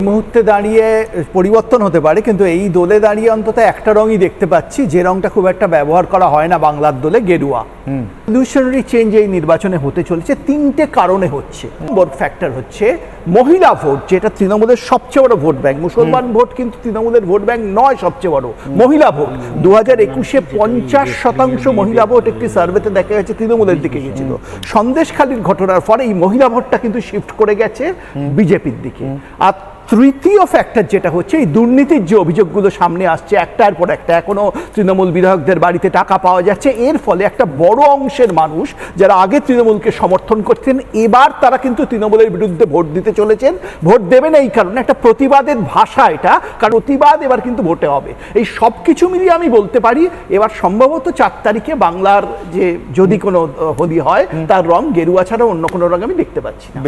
মুহূর্তে দাঁড়িয়ে পরিবর্তন হতে পারে, কিন্তু এই দোলে দাঁড়িয়ে অন্তত একটা রঙই দেখতে পাচ্ছি, যে রঙটা খুব একটা ব্যবহার করা হয় না বাংলার দোলে, গেরুয়া। রিভলিউশনারি চেঞ্জ এই নির্বাচনে হতে চলেছে তিনটে কারণে হচ্ছে। বড় ফ্যাক্টর হচ্ছে মহিলা ভোট, যেটা তৃণমূলের সবচেয়ে বড় ভোট ব্যাংক। মুসলমান ভোট কিন্তু তৃণমূলের ভোট ব্যাংক নয়, সবচেয়ে বড় মহিলা ভোট। 2021-এ 50% মহিলা ভোট একটি সার্ভেতে দেখা গেছে তৃণমূলের দিকে গেছিল। সন্দেশখালির ঘটনার পরে এই মহিলা ভোটটা কিন্তু শিফট করে গেছে বিজেপির দিকে। আর তৃতীয় ফ্যাক্টর যেটা হচ্ছে, এই দুর্নীতির যে অভিযোগগুলো সামনে আসছে একটার পর একটা, এখনো তৃণমূল বিধায়কদের বাড়িতে টাকা পাওয়া যাচ্ছে, এর ফলে একটা বড় অংশের মানুষ যারা আগে তৃণমূলকে সমর্থন করতেন, এবার তারা কিন্তু তৃণমূলের বিরুদ্ধে ভোট দিতে চলেছেন। ভোট দেবেন এই কারণে, একটা প্রতিবাদের ভাষা এটা, কারণ প্রতিবাদ এবার কিন্তু ভোটে হবে। এই সব কিছু মিলিয়ে আমি বলতে পারি এবার সম্ভবত 4 তারিখে বাংলার যে যদি কোনো হোলি হয়, তার রং গেরুয়া ছাড়া অন্য কোনো রং আমি দেখতে পাচ্ছি না।